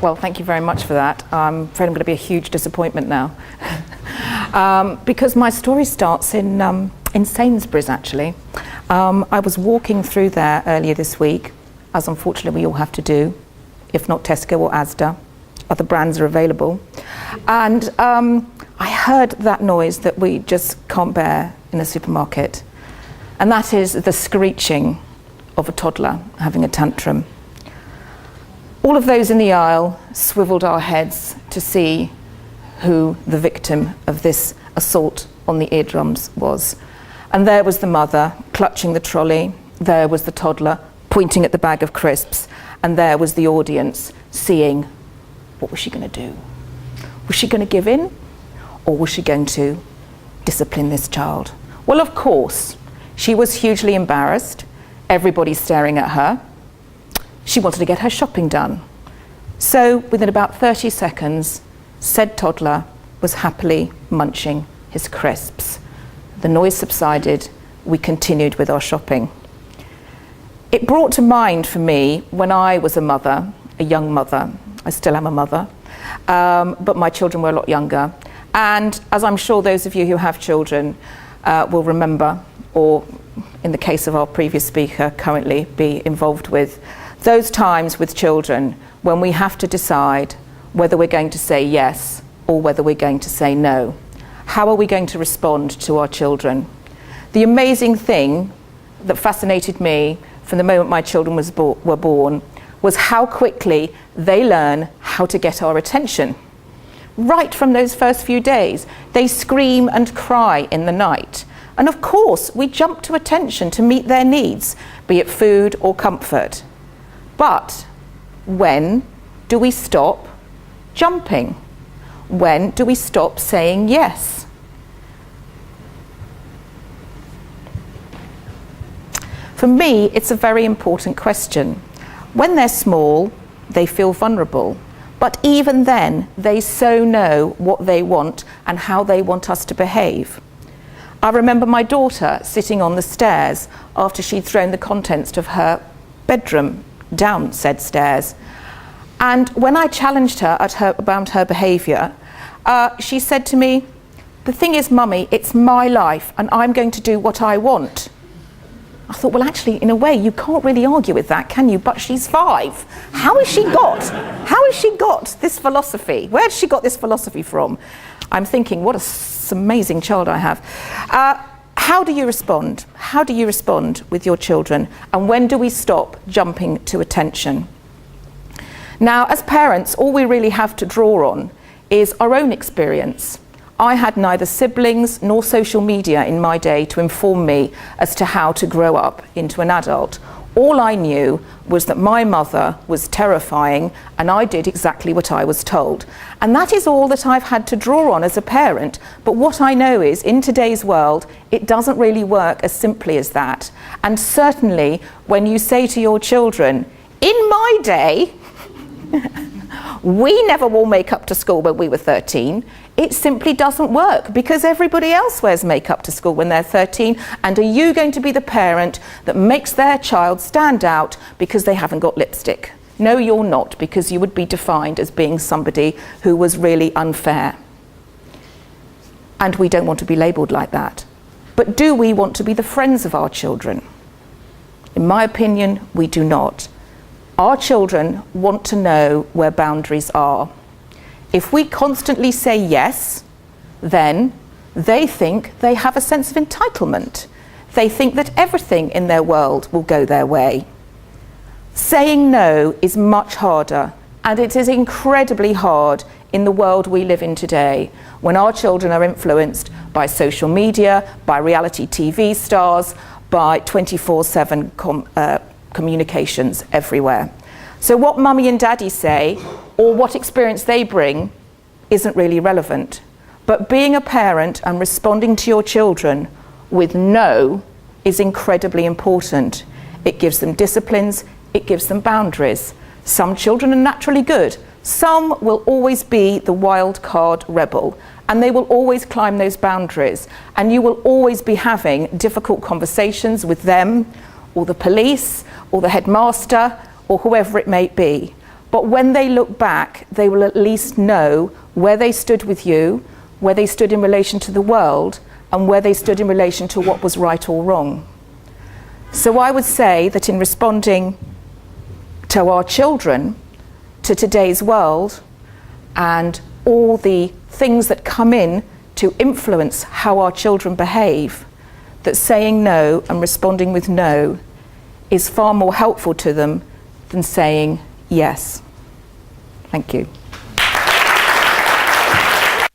Well, thank you very much for that. I'm afraid I'm going to be a huge disappointment now. Because my story starts in Sainsbury's, actually. I was walking through there earlier this week, as unfortunately we all have to do, if not Tesco or Asda. Other brands are available. And I heard that noise that we just can't bear in a supermarket. And that is the screeching of a toddler having a tantrum. All of those in the aisle swiveled our heads to see who the victim of this assault on the eardrums was. And there was the mother clutching the trolley, there was the toddler pointing at the bag of crisps, and there was the audience seeing what was she going to do. Was she going to give in, or was she going to discipline this child? Well, of course, she was hugely embarrassed, everybody staring at her. She wanted to get her shopping done. So within about 30 seconds, said toddler was happily munching his crisps. The noise subsided, we continued with our shopping. It brought to mind for me when I was a mother, a young mother. I still am a mother, but my children were a lot younger. And as I'm sure those of you who have children will remember, or in the case of our previous speaker, currently be involved with, those times with children when we have to decide whether we're going to say yes or whether we're going to say no. How are we going to respond to our children? The amazing thing that fascinated me from the moment my children were born was how quickly they learn how to get our attention. Right from those first few days, they scream and cry in the night. And of course, we jump to attention to meet their needs, be it food or comfort. But when do we stop jumping? When do we stop saying yes? For me, it's a very important question. When they're small, they feel vulnerable. But even then, they so know what they want and how they want us to behave. I remember my daughter sitting on the stairs after she'd thrown the contents of her bedroom down said stairs. And when I challenged her about her behaviour, she said to me, "The thing is, Mummy, it's my life and I'm going to do what I want." I thought, well, actually, in a way, you can't really argue with that, can you? But she's 5. How has she got this philosophy? Where has she got this philosophy from? I'm thinking, what an amazing child I have. How do you respond? How do you respond with your children? And when do we stop jumping to attention? Now, as parents, all we really have to draw on is our own experience. I had neither siblings nor social media in my day to inform me as to how to grow up into an adult. All I knew was that my mother was terrifying and I did exactly what I was told. And that is all that I've had to draw on as a parent. But what I know is, in today's world, it doesn't really work as simply as that. And certainly when you say to your children, "In my day, we never wore makeup to school when we were 13, it simply doesn't work because everybody else wears makeup to school when they're 13. And are you going to be the parent that makes their child stand out because they haven't got lipstick? No, you're not, because you would be defined as being somebody who was really unfair. And we don't want to be labelled like that. But do we want to be the friends of our children? In my opinion, we do not. Our children want to know where boundaries are. If we constantly say yes, then they think they have a sense of entitlement. They think that everything in their world will go their way. Saying no is much harder, and it is incredibly hard in the world we live in today, when our children are influenced by social media, by reality TV stars, by 24/7 communications everywhere. So what mummy and daddy say, or what experience they bring, isn't really relevant. But being a parent and responding to your children with no is incredibly important. It gives them disciplines, it gives them boundaries. Some children are naturally good. Some will always be the wild card rebel, and they will always climb those boundaries. And you will always be having difficult conversations with them, or the police, or the headmaster, or whoever it may be. But when they look back, they will at least know where they stood with you, where they stood in relation to the world, and where they stood in relation to what was right or wrong. So I would say that in responding to our children, to today's world, and all the things that come in to influence how our children behave, that saying no and responding with no is far more helpful to them than saying yes. Thank you.